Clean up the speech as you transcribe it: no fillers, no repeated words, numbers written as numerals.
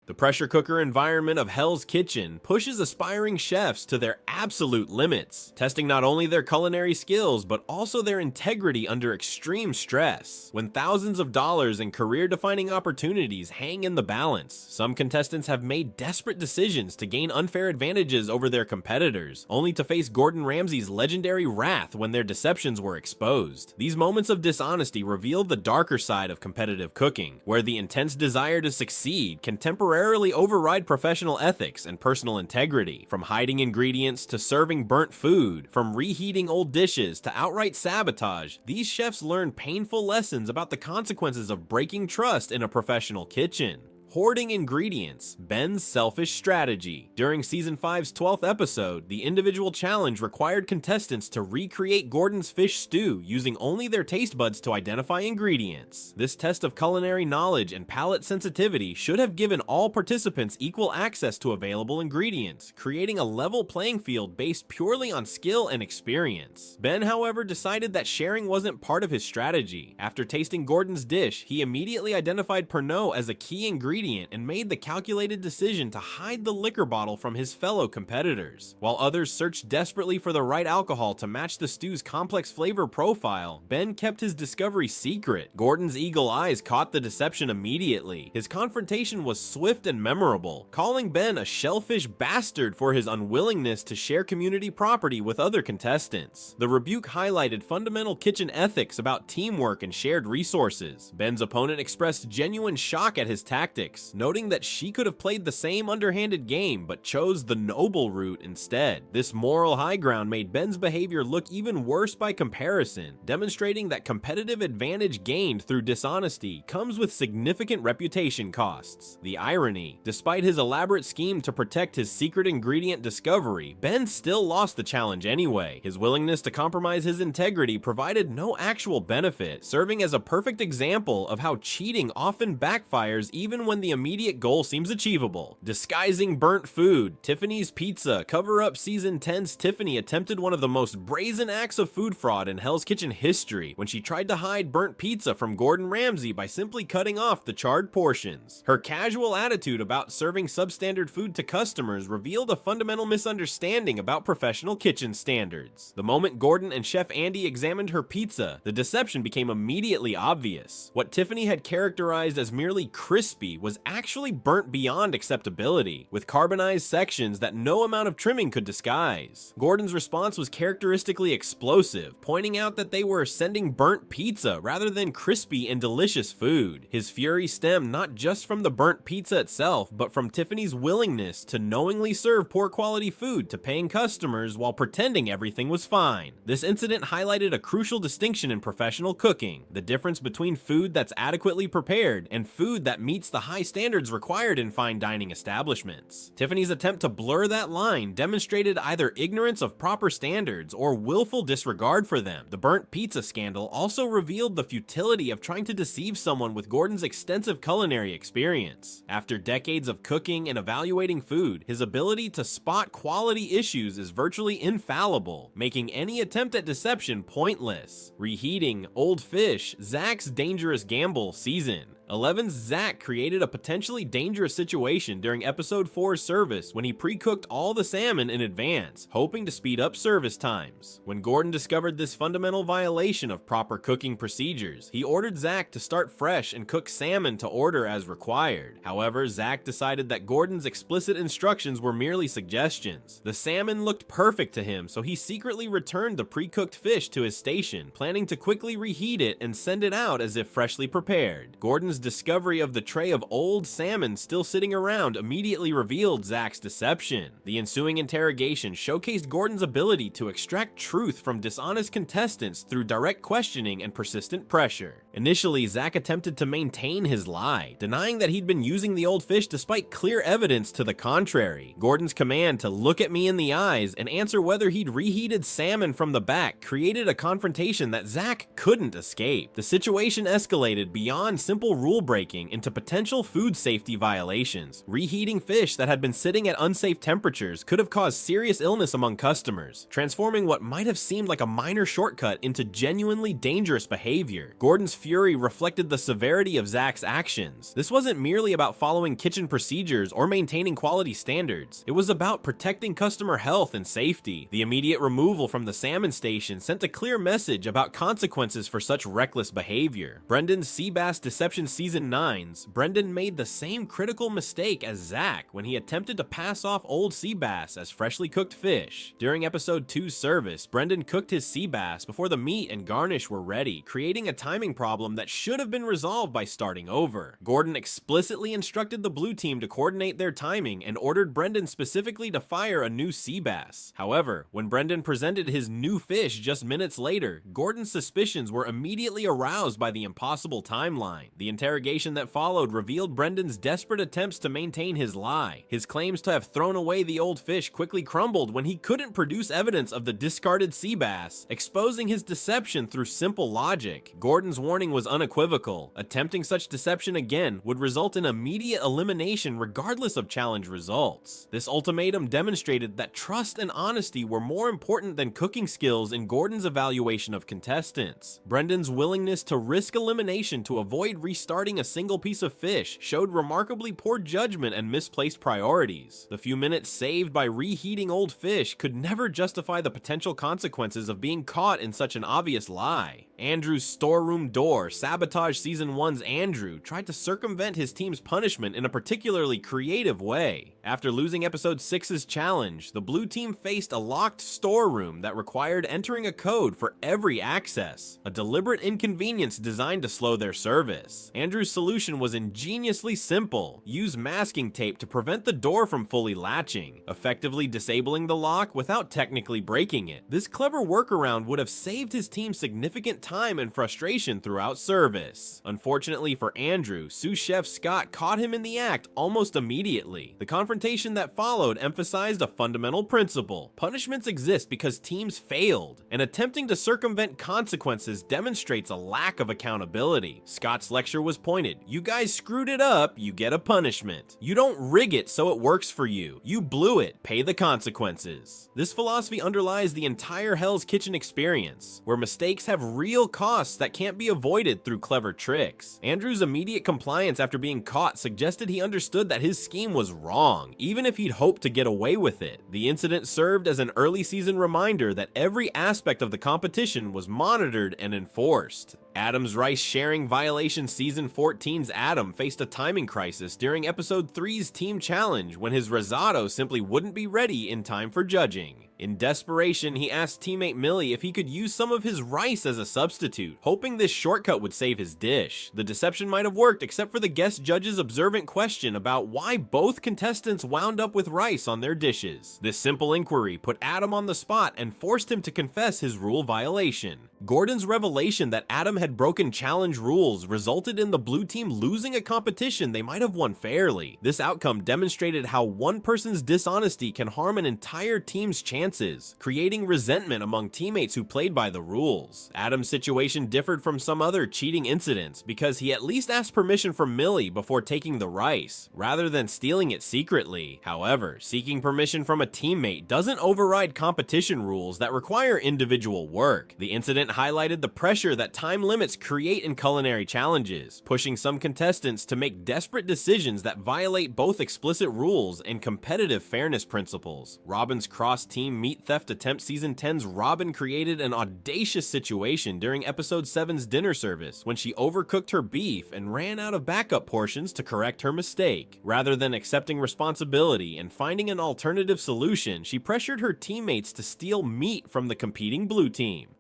The pressure cooker environment of Hell's Kitchen pushes aspiring chefs to their absolute limits, testing not only their culinary skills but also their integrity under extreme stress. When thousands of dollars in career-defining opportunities hang in the balance, some contestants have made desperate decisions to gain unfair advantages over their competitors, only to face Gordon Ramsay's legendary wrath when their deceptions were exposed. These moments of dishonesty reveal the darker side of competitive cooking, where the intense desire to succeed can temporarily override professional ethics and personal integrity. From hiding ingredients to serving burnt food, from reheating old dishes to outright sabotage, these chefs learn painful lessons about the consequences of breaking trust in a professional kitchen. Hoarding ingredients, Ben's selfish strategy. During Season 5's 12th episode, the individual challenge required contestants to recreate Gordon's fish stew using only their taste buds to identify ingredients. This test of culinary knowledge and palate sensitivity should have given all participants equal access to available ingredients, creating a level playing field based purely on skill and experience. Ben, however, decided that sharing wasn't part of his strategy. After tasting Gordon's dish, he immediately identified Pernod as a key ingredient and made the calculated decision to hide the liquor bottle from his fellow competitors. While others searched desperately for the right alcohol to match the stew's complex flavor profile, Ben kept his discovery secret. Gordon's eagle eyes caught the deception immediately. His confrontation was swift and memorable, calling Ben a shellfish bastard for his unwillingness to share community property with other contestants. The rebuke highlighted fundamental kitchen ethics about teamwork and shared resources. Ben's opponent expressed genuine shock at his tactics, noting that she could have played the same underhanded game but chose the noble route instead. This moral high ground made Ben's behavior look even worse by comparison, demonstrating that competitive advantage gained through dishonesty comes with significant reputation costs. The irony: despite his elaborate scheme to protect his secret ingredient discovery, Ben still lost the challenge anyway. His willingness to compromise his integrity provided no actual benefit, serving as a perfect example of how cheating often backfires even when the immediate goal seems achievable. Disguising burnt food. Tiffany's Pizza. Cover Up Season 10's Tiffany attempted one of the most brazen acts of food fraud in Hell's Kitchen history when she tried to hide burnt pizza from Gordon Ramsay by simply cutting off the charred portions. Her casual attitude about serving substandard food to customers revealed a fundamental misunderstanding about professional kitchen standards. The moment Gordon and Chef Andy examined her pizza, the deception became immediately obvious. What Tiffany had characterized as merely crispy was actually burnt beyond acceptability, with carbonized sections that no amount of trimming could disguise. Gordon's response was characteristically explosive, pointing out that they were sending burnt pizza rather than crispy and delicious food. His fury stemmed not just from the burnt pizza itself, but from Tiffany's willingness to knowingly serve poor quality food to paying customers while pretending everything was fine. This incident highlighted a crucial distinction in professional cooking: the difference between food that's adequately prepared and food that meets the high standards required in fine dining establishments. Tiffany's attempt to blur that line demonstrated either ignorance of proper standards or willful disregard for them. The burnt pizza scandal also revealed the futility of trying to deceive someone with Gordon's extensive culinary experience. After decades of cooking and evaluating food, his ability to spot quality issues is virtually infallible, making any attempt at deception pointless. Reheating old fish. Zach's dangerous gamble season. 11's Zach created a potentially dangerous situation during episode 4's service when he pre-cooked all the salmon in advance, hoping to speed up service times. When Gordon discovered this fundamental violation of proper cooking procedures, he ordered Zach to start fresh and cook salmon to order as required. However, Zach decided that Gordon's explicit instructions were merely suggestions. The salmon looked perfect to him, so he secretly returned the pre-cooked fish to his station, planning to quickly reheat it and send it out as if freshly prepared. Gordon's discovery of the tray of old salmon still sitting around immediately revealed Zach's deception. The ensuing interrogation showcased Gordon's ability to extract truth from dishonest contestants through direct questioning and persistent pressure. Initially, Zach attempted to maintain his lie, denying that he'd been using the old fish despite clear evidence to the contrary. Gordon's command to look at me in the eyes and answer whether he'd reheated salmon from the back created a confrontation that Zach couldn't escape. The situation escalated beyond simple rule breaking into potential food safety violations. Reheating fish that had been sitting at unsafe temperatures could have caused serious illness among customers, transforming what might have seemed like a minor shortcut into genuinely dangerous behavior. Gordon's fury reflected the severity of Zach's actions. This wasn't merely about following kitchen procedures or maintaining quality standards. It was about protecting customer health and safety. The immediate removal from the salmon station sent a clear message about consequences for such reckless behavior. Brendan's Sea Bass Deception Season 9's, Brendan made the same critical mistake as Zach when he attempted to pass off old sea bass as freshly cooked fish. During episode 2's service, Brendan cooked his sea bass before the meat and garnish were ready, creating a timing problem that should have been resolved by starting over. Gordon explicitly instructed the blue team to coordinate their timing and ordered Brendan specifically to fire a new sea bass. However, when Brendan presented his new fish just minutes later, Gordon's suspicions were immediately aroused by the impossible timeline. The interrogation that followed revealed Brendan's desperate attempts to maintain his lie. His claims to have thrown away the old fish quickly crumbled when he couldn't produce evidence of the discarded sea bass, exposing his deception through simple logic. Gordon's warning was unequivocal. Attempting such deception again would result in immediate elimination regardless of challenge results. This ultimatum demonstrated that trust and honesty were more important than cooking skills in Gordon's evaluation of contestants. Brendan's willingness to risk elimination to avoid restarting a single piece of fish showed remarkably poor judgment and misplaced priorities. The few minutes saved by reheating old fish could never justify the potential consequences of being caught in such an obvious lie. Andrew's storeroom door, Sabotage Season 1's Andrew, tried to circumvent his team's punishment in a particularly creative way. After losing episode 6's challenge, the blue team faced a locked storeroom that required entering a code for every access, a deliberate inconvenience designed to slow their service. Andrew's solution was ingeniously simple: use masking tape to prevent the door from fully latching, effectively disabling the lock without technically breaking it. This clever workaround would have saved his team significant time and frustration throughout service. Unfortunately for Andrew, sous chef Scott caught him in the act almost immediately. The confrontation that followed emphasized a fundamental principle: punishments exist because teams failed, and attempting to circumvent consequences demonstrates a lack of accountability. Scott's lecture was pointed: you guys screwed it up, you get a punishment. You don't rig it so it works for you. You blew it, pay the consequences. This philosophy underlies the entire Hell's Kitchen experience, where mistakes have real costs that can't be avoided through clever tricks. Andrew's immediate compliance after being caught suggested he understood that his scheme was wrong, even if he'd hoped to get away with it. The incident served as an early season reminder that every aspect of the competition was monitored and enforced. Adam's rice sharing violation Season 14's Adam faced a timing crisis during episode 3's team challenge when his risotto simply wouldn't be ready in time for judging. In desperation, he asked teammate Millie if he could use some of his rice as a substitute, hoping this shortcut would save his dish. The deception might have worked except for the guest judge's observant question about why both contestants wound up with rice on their dishes. This simple inquiry put Adam on the spot and forced him to confess his rule violation. Gordon's revelation that Adam had broken challenge rules resulted in the blue team losing a competition they might have won fairly. This outcome demonstrated how one person's dishonesty can harm an entire team's chances, creating resentment among teammates who played by the rules. Adam's situation differed from some other cheating incidents because he at least asked permission from Millie before taking the rice, rather than stealing it secretly. However, seeking permission from a teammate doesn't override competition rules that require individual work. The incident highlighted the pressure that time limits create in culinary challenges, pushing some contestants to make desperate decisions that violate both explicit rules and competitive fairness principles. Robin's cross-team meat theft attempt Season 10's Robin created an audacious situation during episode 7's dinner service when she overcooked her beef and ran out of backup portions to correct her mistake. Rather than accepting responsibility and finding an alternative solution, she pressured her teammates to steal meat from the competing blue team.